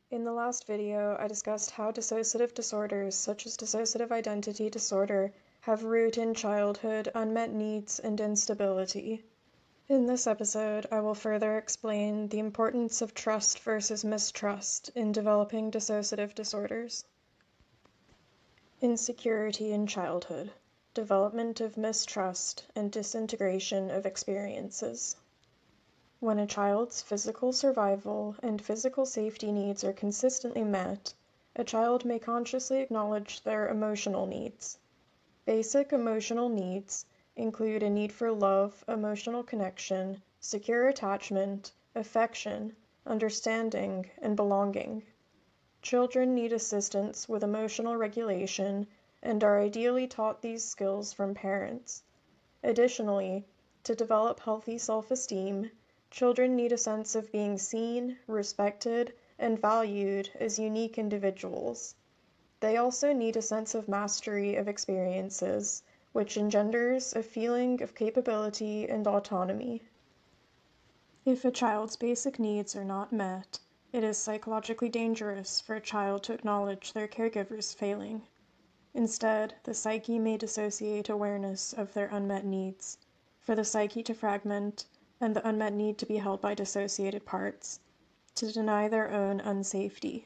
In the last video, I discussed how dissociative disorders, such as dissociative identity disorder, have root in childhood, unmet needs, and instability. In this episode, I will further explain the importance of trust versus mistrust in developing dissociative disorders. Insecurity in childhood, development of mistrust, and disintegration of experiences. When a child's physical survival and physical safety needs are consistently met, a child may consciously acknowledge their emotional needs. Basic emotional needs include a need for love, emotional connection, secure attachment, affection, understanding, and belonging. Children need assistance with emotional regulation and are ideally taught these skills from parents. Additionally, to develop healthy self-esteem, children need a sense of being seen, respected, and valued as unique individuals. They also need a sense of mastery of experiences, which engenders a feeling of capability and autonomy. If a child's basic needs are not met, it is psychologically dangerous for a child to acknowledge their caregiver's failing. Instead, the psyche may dissociate awareness of their unmet needs, for the psyche to fragment and the unmet need to be held by dissociated parts, to deny their own unsafety.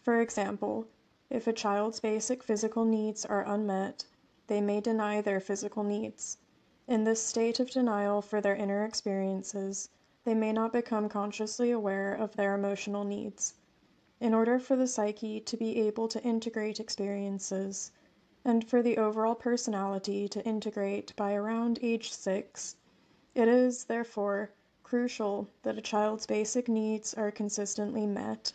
For example, if a child's basic physical needs are unmet, they may deny their physical needs. In this state of denial for their inner experiences, they may not become consciously aware of their emotional needs. In order for the psyche to be able to integrate experiences, and for the overall personality to integrate by around age 6, it is, therefore, crucial that a child's basic needs are consistently met.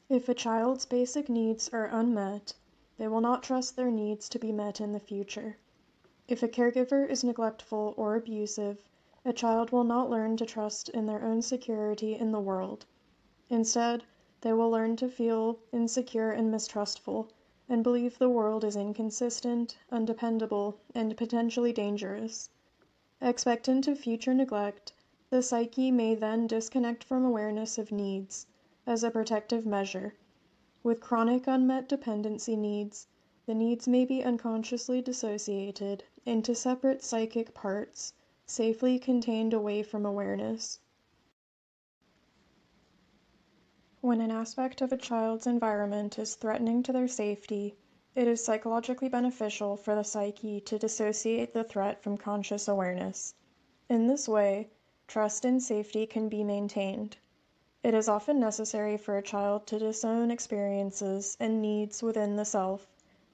If a child's basic needs are unmet, they will not trust their needs to be met in the future. If a caregiver is neglectful or abusive, a child will not learn to trust in their own security in the world. Instead, they will learn to feel insecure and mistrustful, and believe the world is inconsistent, undependable, and potentially dangerous. Expectant of future neglect, the psyche may then disconnect from awareness of needs as a protective measure. With chronic unmet dependency needs, the needs may be unconsciously dissociated into separate psychic parts, safely contained away from awareness. When an aspect of a child's environment is threatening to their safety, it is psychologically beneficial for the psyche to dissociate the threat from conscious awareness. In this way, trust and safety can be maintained. It is often necessary for a child to disown experiences and needs within the self,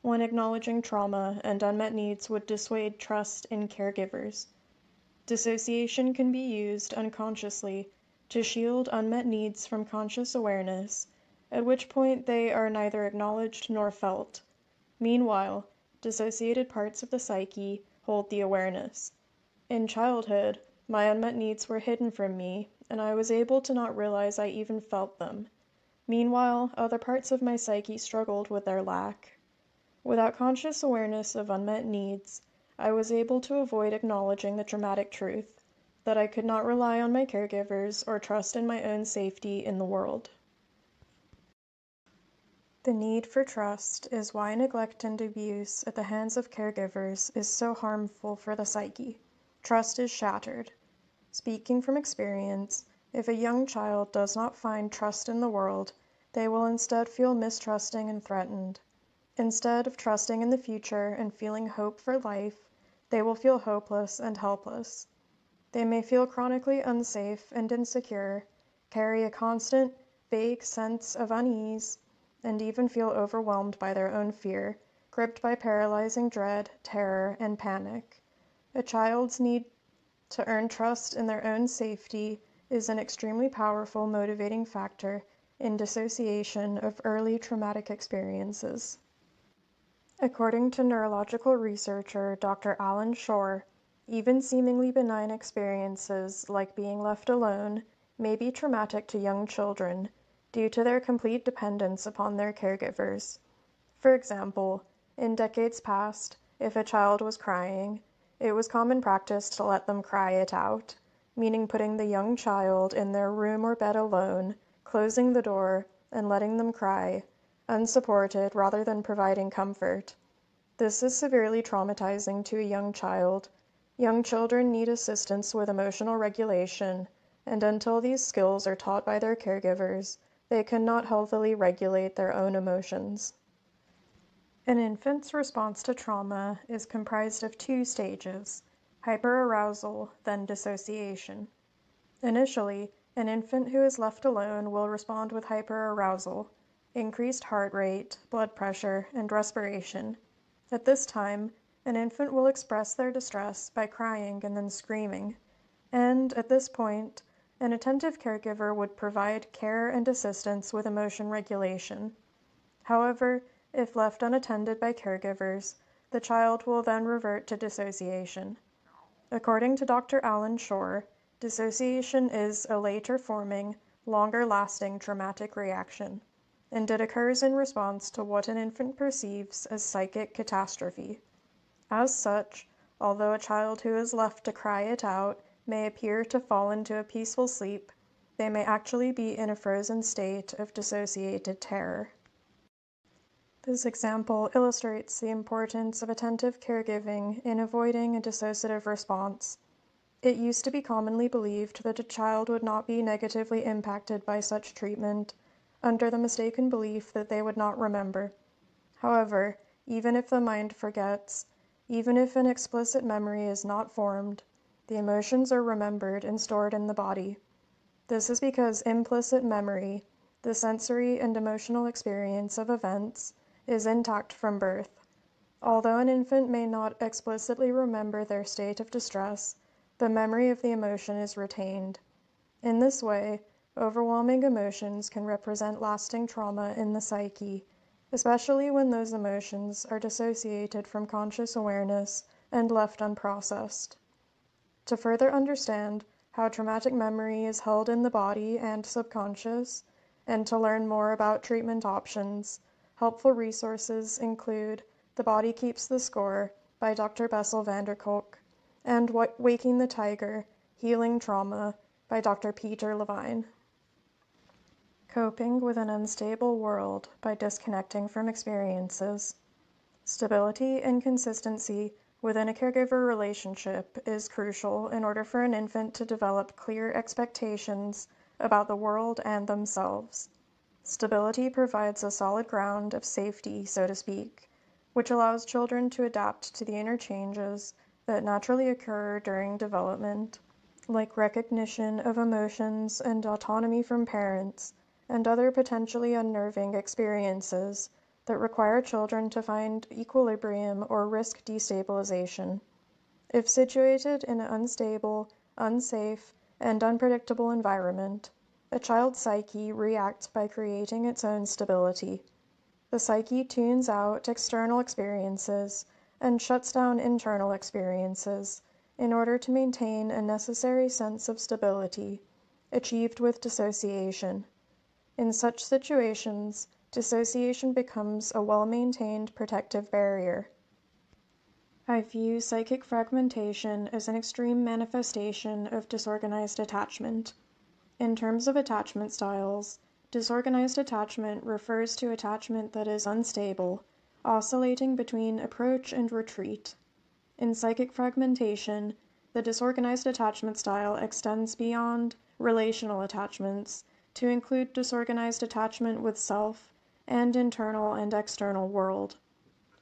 when acknowledging trauma and unmet needs would dissuade trust in caregivers. Dissociation can be used unconsciously to shield unmet needs from conscious awareness, at which point they are neither acknowledged nor felt. Meanwhile, dissociated parts of the psyche hold the awareness. In childhood, my unmet needs were hidden from me, and I was able to not realize I even felt them. Meanwhile, other parts of my psyche struggled with their lack. Without conscious awareness of unmet needs, I was able to avoid acknowledging the dramatic truth that I could not rely on my caregivers or trust in my own safety in the world. The need for trust is why neglect and abuse at the hands of caregivers is so harmful for the psyche. Trust is shattered. Speaking from experience, if a young child does not find trust in the world, they will instead feel mistrusting and threatened. Instead of trusting in the future and feeling hope for life, they will feel hopeless and helpless. They may feel chronically unsafe and insecure, carry a constant, vague sense of unease, and even feel overwhelmed by their own fear, gripped by paralyzing dread, terror, and panic. A child's need to earn trust in their own safety is an extremely powerful motivating factor in dissociation of early traumatic experiences. According to neurological researcher Dr. Alan Shore, even seemingly benign experiences like being left alone may be traumatic to young children due to their complete dependence upon their caregivers. For example, in decades past, if a child was crying, it was common practice to let them cry it out, meaning putting the young child in their room or bed alone, closing the door, and letting them cry, unsupported rather than providing comfort. This is severely traumatizing to a young child. Young children need assistance with emotional regulation, and until these skills are taught by their caregivers, they cannot healthily regulate their own emotions. An infant's response to trauma is comprised of two stages: hyperarousal, then dissociation. Initially, an infant who is left alone will respond with hyperarousal, increased heart rate, blood pressure, and respiration. At this time, an infant will express their distress by crying and then screaming, and at this point, an attentive caregiver would provide care and assistance with emotion regulation. However, if left unattended by caregivers, the child will then revert to dissociation. According to Dr. Alan Shore, dissociation is a later forming, longer lasting traumatic reaction, and it occurs in response to what an infant perceives as psychic catastrophe. As such, although a child who is left to cry it out may appear to fall into a peaceful sleep, they may actually be in a frozen state of dissociated terror. This example illustrates the importance of attentive caregiving in avoiding a dissociative response. It used to be commonly believed that a child would not be negatively impacted by such treatment, under the mistaken belief that they would not remember. However, even if the mind forgets, even if an explicit memory is not formed, the emotions are remembered and stored in the body. This is because implicit memory, the sensory and emotional experience of events, is intact from birth. Although an infant may not explicitly remember their state of distress, the memory of the emotion is retained. In this way, overwhelming emotions can represent lasting trauma in the psyche, especially when those emotions are dissociated from conscious awareness and left unprocessed. To further understand how traumatic memory is held in the body and subconscious, and to learn more about treatment options, helpful resources include The Body Keeps the Score by Dr. Bessel van der Kolk and Waking the Tiger, Healing Trauma by Dr. Peter Levine. Coping with an Unstable World by Disconnecting from Experiences. Stability and consistency within a caregiver relationship is crucial in order for an infant to develop clear expectations about the world and themselves. Stability provides a solid ground of safety, so to speak, which allows children to adapt to the inner changes that naturally occur during development, like recognition of emotions and autonomy from parents, and other potentially unnerving experiences that require children to find equilibrium or risk destabilization. If situated in an unstable, unsafe, and unpredictable environment, a child's psyche reacts by creating its own stability. The psyche tunes out external experiences and shuts down internal experiences in order to maintain a necessary sense of stability, achieved with dissociation. In such situations, dissociation becomes a well-maintained protective barrier. I view psychic fragmentation as an extreme manifestation of disorganized attachment. In terms of attachment styles, disorganized attachment refers to attachment that is unstable, oscillating between approach and retreat. In psychic fragmentation, the disorganized attachment style extends beyond relational attachments to include disorganized attachment with self and internal and external world.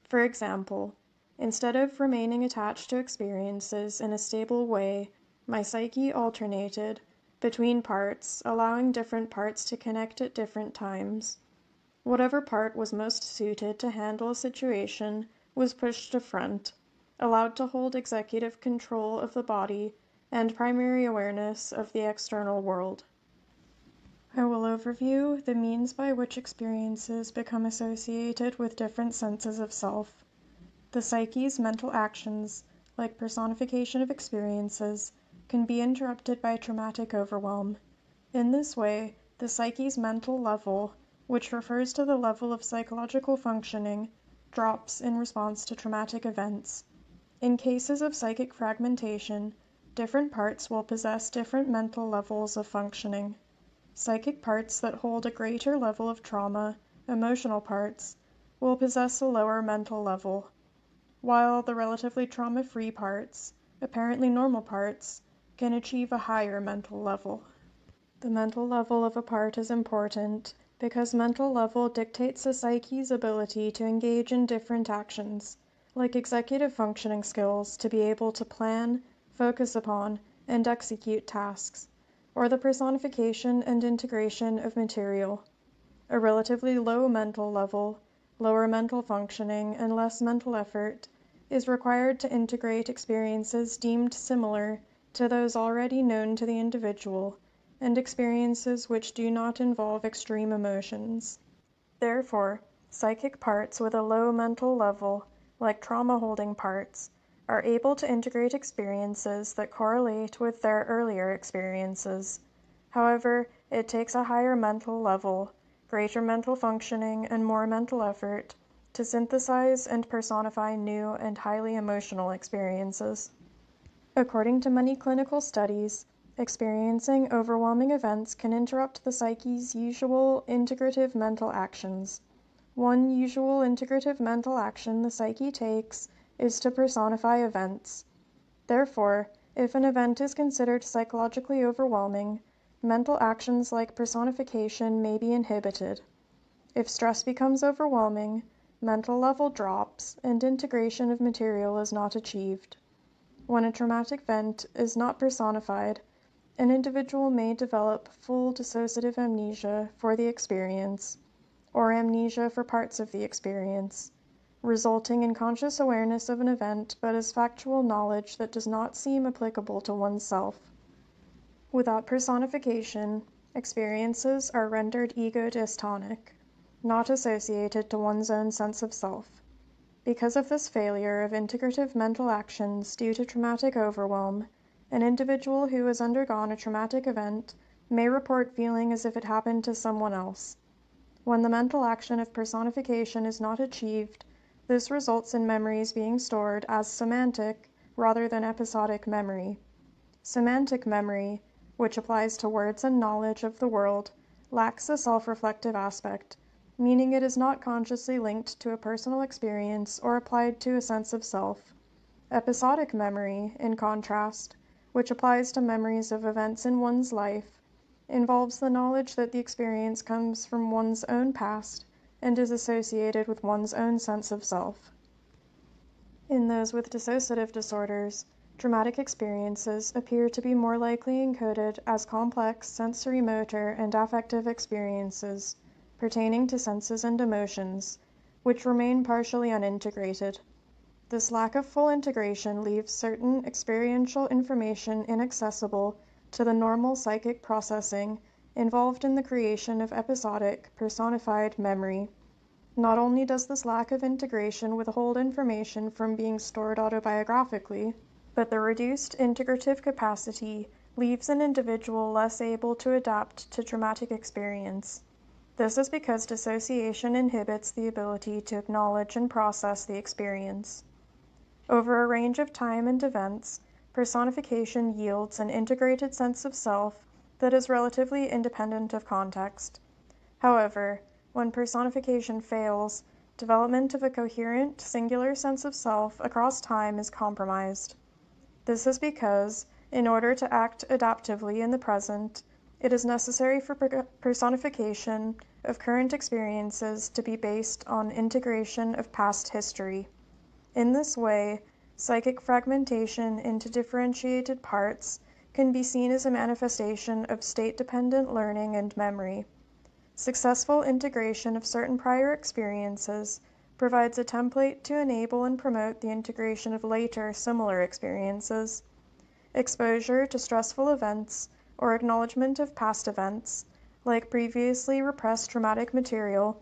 For example, instead of remaining attached to experiences in a stable way, my psyche alternated between parts, allowing different parts to connect at different times. Whatever part was most suited to handle a situation was pushed to front, allowed to hold executive control of the body and primary awareness of the external world. I will overview the means by which experiences become associated with different senses of self. The psyche's mental actions, like personification of experiences, can be interrupted by traumatic overwhelm. In this way, the psyche's mental level, which refers to the level of psychological functioning, drops in response to traumatic events. In cases of psychic fragmentation, different parts will possess different mental levels of functioning. Psychic parts that hold a greater level of trauma, emotional parts, will possess a lower mental level, while the relatively trauma-free parts, apparently normal parts, can achieve a higher mental level. The mental level of a part is important because mental level dictates the psyche's ability to engage in different actions, like executive functioning skills to be able to plan, focus upon, and execute tasks, or the personification and integration of material. A relatively low mental level, lower mental functioning, and less mental effort is required to integrate experiences deemed similar to those already known to the individual and experiences which do not involve extreme emotions. Therefore, psychic parts with a low mental level, like trauma-holding parts, are able to integrate experiences that correlate with their earlier experiences. However, it takes a higher mental level, greater mental functioning, and more mental effort to synthesize and personify new and highly emotional experiences. According to many clinical studies, experiencing overwhelming events can interrupt the psyche's usual integrative mental actions. One usual integrative mental action the psyche takes is to personify events. Therefore, if an event is considered psychologically overwhelming, mental actions like personification may be inhibited. If stress becomes overwhelming, mental level drops and integration of material is not achieved. When a traumatic event is not personified, an individual may develop full dissociative amnesia for the experience, or amnesia for parts of the experience, resulting in conscious awareness of an event but as factual knowledge that does not seem applicable to oneself. Without personification, experiences are rendered ego-dystonic, not associated to one's own sense of self. Because of this failure of integrative mental actions due to traumatic overwhelm, an individual who has undergone a traumatic event may report feeling as if it happened to someone else. When the mental action of personification is not achieved, this results in memories being stored as semantic rather than episodic memory. Semantic memory, which applies to words and knowledge of the world, lacks a self-reflective aspect, meaning it is not consciously linked to a personal experience or applied to a sense of self. Episodic memory, in contrast, which applies to memories of events in one's life, involves the knowledge that the experience comes from one's own past and is associated with one's own sense of self. In those with dissociative disorders, traumatic experiences appear to be more likely encoded as complex sensory motor and affective experiences pertaining to senses and emotions, which remain partially unintegrated. This lack of full integration leaves certain experiential information inaccessible to the normal psychic processing involved in the creation of episodic, personified memory. Not only does this lack of integration withhold information from being stored autobiographically, but the reduced integrative capacity leaves an individual less able to adapt to traumatic experience. This is because dissociation inhibits the ability to acknowledge and process the experience. Over a range of time and events, personification yields an integrated sense of self that is relatively independent of context. However, when personification fails, development of a coherent, singular sense of self across time is compromised. This is because, in order to act adaptively in the present, it is necessary for personification of current experiences to be based on integration of past history. In this way, psychic fragmentation into differentiated parts can be seen as a manifestation of state-dependent learning and memory. Successful integration of certain prior experiences provides a template to enable and promote the integration of later similar experiences. Exposure to stressful events or acknowledgement of past events, like previously repressed traumatic material,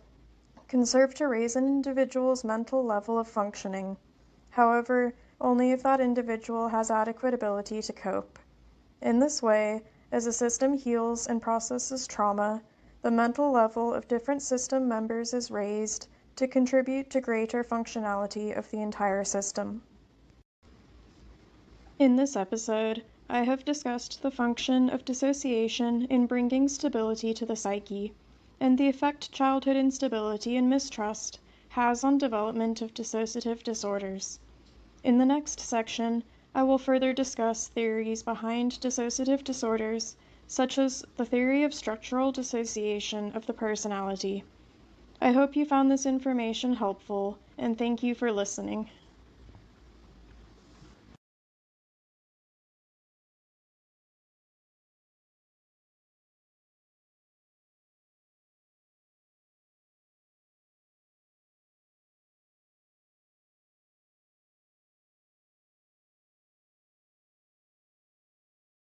can serve to raise an individual's mental level of functioning. However, only if that individual has adequate ability to cope. In this way, as a system heals and processes trauma, the mental level of different system members is raised to contribute to greater functionality of the entire system. In this episode, I have discussed the function of dissociation in bringing stability to the psyche, and the effect childhood instability and mistrust has on development of dissociative disorders. In the next section, I will further discuss theories behind dissociative disorders, such as the theory of structural dissociation of the personality. I hope you found this information helpful, and thank you for listening.